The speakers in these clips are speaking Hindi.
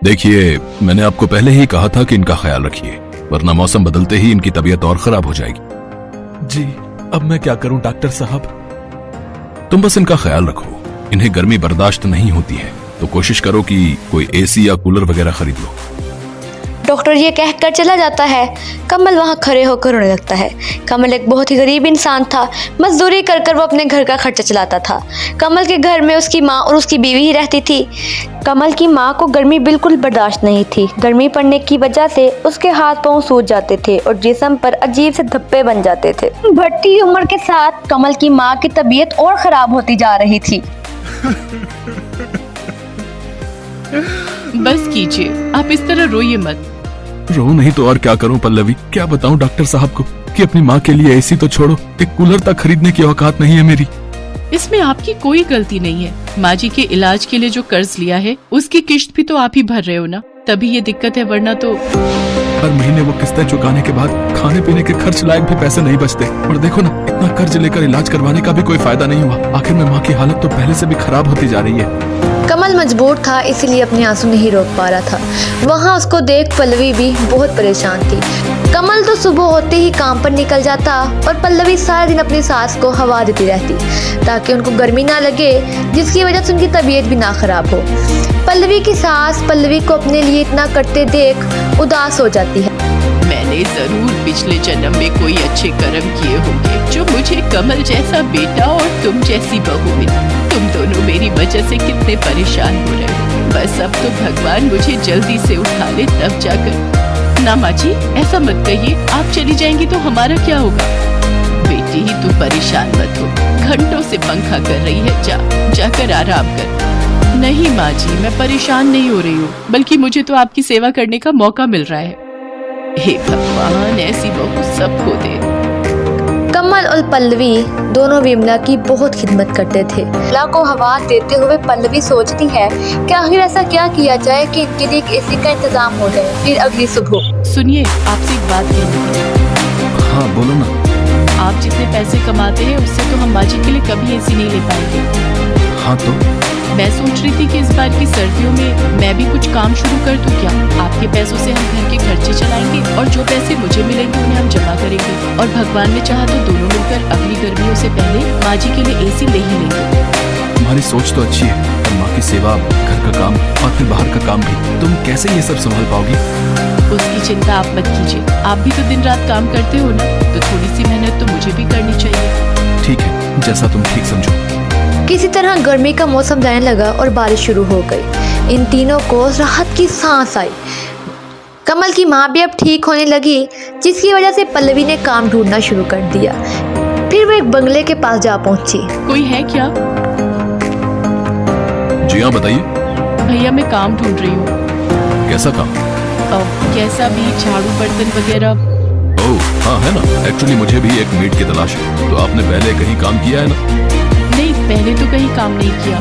देखिए, मैंने आपको पहले ही कहा था कि इनका ख्याल रखिए, वरना मौसम बदलते ही इनकी तबीयत और खराब हो जाएगी। जी, अब मैं क्या करूं डॉक्टर साहब? तुम बस इनका ख्याल रखो। इन्हें गर्मी बर्दाश्त नहीं होती है, तो कोशिश करो कि कोई एसी या कूलर वगैरह खरीद लो। डॉक्टर ये कहकर चला जाता है। कमल वहाँ खड़े होकर रोने लगता है। कमल एक बहुत ही गरीब इंसान था। मजदूरी कर कर वो अपने घर का खर्चा चलाता था। कमल के घर में उसकी माँ और उसकी बीवी ही रहती थी। कमल की माँ को गर्मी बिल्कुल बर्दाश्त नहीं थी। गर्मी पड़ने की वजह से उसके हाथ पांव सूज जाते थे और जिस्म पर अजीब से धब्बे बन जाते थे। बढ़ती उम्र के साथ कमल की माँ की तबीयत और खराब होती जा रही थी। बस कीजिए, आप इस तरह रोइए मत। रो नहीं तो और क्या करूं पल्लवी? क्या बताऊं डॉक्टर साहब को कि अपनी माँ के लिए एसी तो छोड़ो, एक कूलर तक खरीदने की औकात नहीं है मेरी। इसमें आपकी कोई गलती नहीं है। माँ जी के इलाज के लिए जो कर्ज लिया है उसकी किश्त भी तो आप ही भर रहे हो ना, तभी ये दिक्कत है, वरना तो हर महीने वो किस्तें चुकाने के बाद खाने पीने के खर्च लायक भी पैसे नहीं बचते। और देखो ना, इतना कर्ज लेकर इलाज करवाने का भी कोई फायदा नहीं हुआ। आखिर में माँ की हालत तो पहले से भी खराब होती जा रही है। कमल मजबूर था, इसलिए अपने आंसू नहीं रोक पा रहा था। वहाँ उसको देख पल्लवी भी बहुत परेशान थी। कमल तो सुबह होते ही काम पर निकल जाता और पल्लवी सारा दिन अपनी सास को हवा देती रहती ताकि उनको गर्मी ना लगे, जिसकी वजह से उनकी तबीयत भी ना खराब हो। पल्लवी की सास पल्लवी को अपने लिए इतना करते देख उदास हो जाती है। मैंने जरूर पिछले जन्म में कोई अच्छे कर्म किए होंगे जो मुझे कमल जैसा बेटा और तुम जैसी बहू मिली। तुम दोनों मेरी वजह से कितने परेशान हो रहे हो। बस अब तो भगवान मुझे जल्दी से उठा ले, तब जाकर। ना माँ जी, ऐसा मत कहिए। आप चली जाएंगी तो हमारा क्या होगा? बेटी ही तू परेशान मत हो, घंटों से पंखा कर रही है, जाकर आराम कर। नहीं माँ जी, मैं परेशान नहीं हो रही हूँ, बल्कि मुझे तो आपकी सेवा करने का मौका मिल रहा है। हे भगवान, ऐसी बहू सबको दे। कमल और पल्लवी दोनों विमला की बहुत खिदमत करते थे। विमला को हवा देते हुए पल्लवी सोचती है कि आखिर ऐसा क्या किया जाए कि इनके लिए एक एसी का इंतजाम हो जाए। फिर अगली सुबह सुनिए, आपसे एक बात कहनी है। हाँ बोलो ना। आप जितने पैसे कमाते हैं उससे तो हम माँ जी के लिए कभी एसी नहीं ले पाएंगे। हाँ तो मैं सोच रही थी कि इस बार की सर्दियों में मैं भी कुछ काम शुरू कर दूं क्या? आपके पैसों से हम घर के खर्चे चलाएंगे और जो पैसे मुझे मिलेंगे उन्हें हम जमा करेंगे, और भगवान ने चाहा तो दोनों मिलकर अगली गर्मियों से पहले माँ जी के लिए एसी ले ही लेंगे। तुम्हारी सोच तो अच्छी है, पर माँ की सेवा, घर का काम और फिर बाहर का काम भी, तुम कैसे ये सब संभाल पाओगी? उसकी चिंता आप मत कीजिए। आप भी तो दिन रात काम करते हो ना, तो थोड़ी सी मेहनत तो मुझे भी करनी चाहिए। ठीक है, जैसा तुम ठीक समझो। किसी तरह गर्मी का मौसम जाने लगा और बारिश शुरू हो गई। इन तीनों को राहत की सांस आई। कमल की माँ भी अब ठीक होने लगी, जिसकी वजह से पल्लवी ने काम ढूंढना शुरू कर दिया। फिर वो एक बंगले के पास जा पहुंची। कोई है क्या? जी हाँ, बताइए। भैया, मैं काम ढूंढ रही हूँ। कैसा काम? कैसा भी, झाड़ू बर्तन वगैरह। ओह हाँ, है ना। एक्चुअली मुझे भी एक मेड की तलाश है। तो आपने पहले कहीं काम किया है ना? नहीं, पहले तो कहीं काम नहीं किया।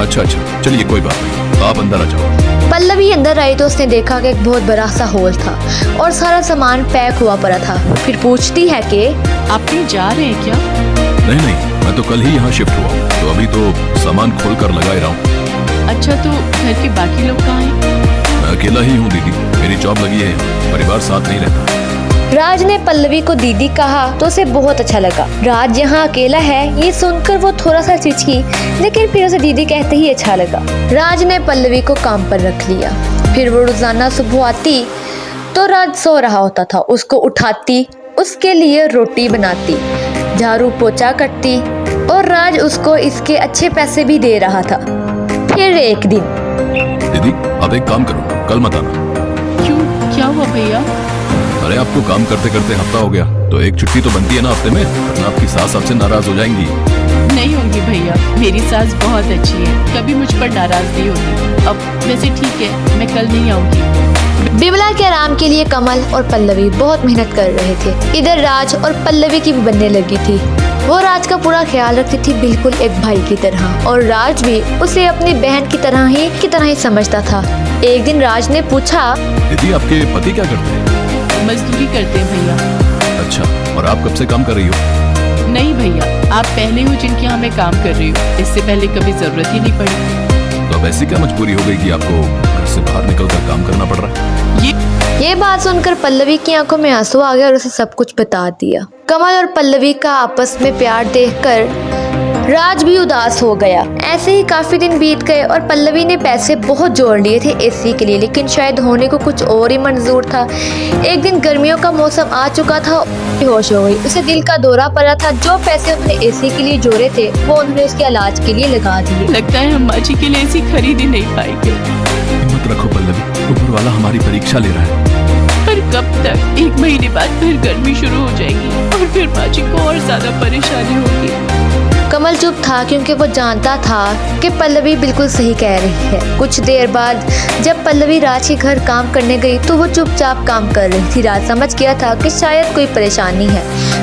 अच्छा, चलिए कोई बात नहीं, आप अंदर आ जाओ। पल्लवी अंदर आई तो उसने देखा कि एक बहुत बड़ा सा हॉल था और सारा सामान पैक हुआ पड़ा था। फिर पूछती है कि आप कहीं जा रहे हैं क्या? नहीं, मैं तो कल ही यहाँ शिफ्ट हुआ हूँ, तो अभी तो सामान खोल कर लगा ही रहा हूँ। अच्छा, तो घर के बाकी लोग कहाँ हैं? मैं अकेला ही हूँ दीदी, मेरी जॉब लगी है, परिवार साथ नहीं रहता। राज ने पल्लवी को दीदी कहा तो उसे बहुत अच्छा लगा। राज यहाँ अकेला है ये सुनकर वो थोड़ा सा चिढ़ी, लेकिन फिर उसे दीदी कहते ही अच्छा लगा। राज ने पल्लवी को काम पर रख लिया। फिर वो रोजाना सुबह आती तो राज सो रहा होता था, उसको उठाती, उसके लिए रोटी बनाती, झाड़ू पोछा करती और राज उसको इसके अच्छे पैसे भी दे रहा था। फिर एक दिन, दीदी आप एक काम करो, कल मत आना। क्यों, क्या हुआ भैया? अरे आपको काम करते करते हफ्ता हो गया, तो एक छुट्टी तो बनती है ना हफ्ते में, वरना आपकी सास आपसे नाराज हो जाएंगी। नहीं होंगी भैया, मेरी सास बहुत अच्छी है, कभी मुझ पर नाराज नहीं होती। अब वैसे ठीक है, मैं कल नहीं आऊंगी। बिमला के आराम के लिए कमल और पल्लवी बहुत मेहनत कर रहे थे। इधर राज और पल्लवी की भी बनने लगी थी। वो राज का पूरा ख्याल रखती थी, बिल्कुल एक भाई की तरह, और राज भी उसे अपनी बहन की तरह ही समझता था। एक दिन राज ने पूछा, दीदी आपके पति क्या करते हैं? मजदूरी करते हैं भैया। अच्छा, और आप कब से काम कर रही हो? नहीं भैया, आप पहले हो जिनके यहाँ मैं काम कर रही हूँ, इससे पहले कभी जरूरत ही नहीं पड़ी। तो अब ऐसी क्या मजबूरी हो गई कि आपको घर से बाहर निकलकर काम करना पड़ रहा है। ये बात सुनकर पल्लवी की आंखों में आंसू आ गया और उसे सब कुछ बता दिया। कमल और पल्लवी का आपस में प्यार देखकर राज भी उदास हो गया। ऐसे ही काफी दिन बीत गए और पल्लवी ने पैसे बहुत जोड़ लिए थे एसी के लिए, लेकिन शायद होने को कुछ और ही मंजूर था। एक दिन गर्मियों का मौसम आ चुका था, बेहोश हो गई। उसे दिल का दौरा पड़ा था। जो पैसे उन्होंने एसी के लिए जोड़े थे वो उन्होंने उसके इलाज के लिए लगा दिए। लगता है हम माँ जी के लिए एसी खरीद ही नहीं पाएंगे। हिम्मत रखो पल्लवी, ऊपर वाला हमारी परीक्षा ले रहा है। पर कब तक? 1 महीने बाद फिर गर्मी शुरू हो जाएगी और फिर माँ जी को और ज्यादा परेशानी होगी। कमल चुप था क्योंकि वो जानता था कि पल्लवी बिल्कुल सही कह रही है। कुछ देर बाद जब पल्लवी राज के घर काम करने गई तो वो चुपचाप काम कर रही थी। राज समझ गया था कि शायद कोई परेशानी है।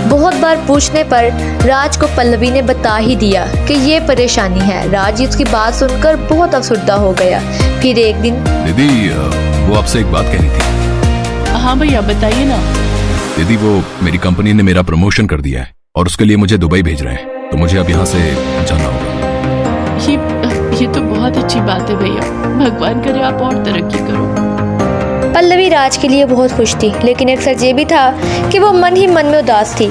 बहुत बार पूछने पर राज को पल्लवी ने बता ही दिया कि ये परेशानी है। राज उसकी बात सुनकर बहुत अफसुर्दा हो गया। फिर एक दिन, दीदी वो आपसे एक बात कहनी थी। हाँ भैया बताइए ना। दीदी वो मेरी कंपनी ने मेरा प्रमोशन कर दिया है और उसके लिए मुझे दुबई भेज रहे हैं, तो मुझे अब यहाँ से जाना होगा। ये तो बहुत अच्छी बात है भैया। भगवान करे आप और तरक्की करो। पल्लवी राज के लिए बहुत खुश थी, लेकिन एक सच ये भी था कि वो मन ही मन में उदास थी,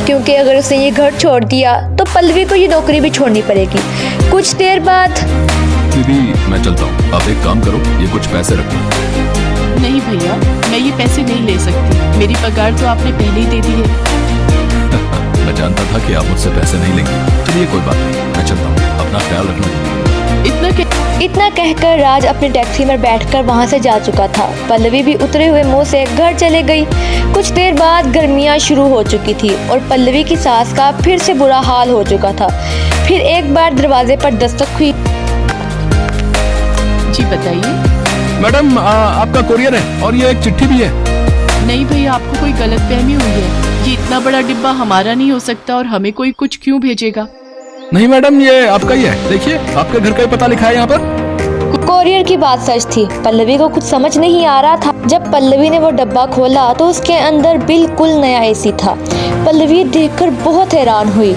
क्योंकि अगर उसने ये घर छोड़ दिया तो पल्लवी को ये नौकरी भी छोड़नी पड़ेगी। कुछ देर बाद, दीदी मैं चलता हूँ, आप एक काम करो, ये कुछ पैसे रखो। नहीं भैया, मैं ये पैसे नहीं ले सकती। मेरी पगार तो आपने पहले ही दे दी है। मैं जानता था कि आप मुझसे पैसे नहीं लेंगे। चलिए कोई बात नहीं, मैं चलता हूँ, अपना ख्याल रखना। इतना कहकर राज अपने टैक्सी में बैठकर वहां से जा चुका था। पल्लवी भी उतरे हुए मुंह से घर चले गई। कुछ देर बाद गर्मियां शुरू हो चुकी थी और पल्लवी की सास का फिर से बुरा हाल हो चुका था। फिर एक बार दरवाजे पर दस्तक हुई। जी बताइए। मैडम आपका कोरियर है और ये एक चिट्ठी भी है। नहीं भैया, आपको कोई गलतफहमी हुई है। ये इतना बड़ा डिब्बा हमारा नहीं हो सकता और हमें कोई कुछ क्यों भेजेगा? नहीं मैडम, ये आपका ही है। देखिए आपके घर का ही पता लिखा है यहाँ पर। कोरियर की बात सच थी। पल्लवी को कुछ समझ नहीं आ रहा था। जब पल्लवी ने वो डब्बा खोला तो उसके अंदर बिल्कुल नया एसी था। पल्लवी देखकर बहुत हैरान हुई।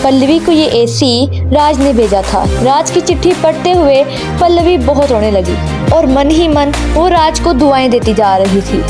पल्लवी को ये एसी राज ने भेजा था। राज की चिट्ठी पढ़ते हुए पल्लवी बहुत रोने लगी और मन ही मन वो राज को दुआएं देती जा रही थी।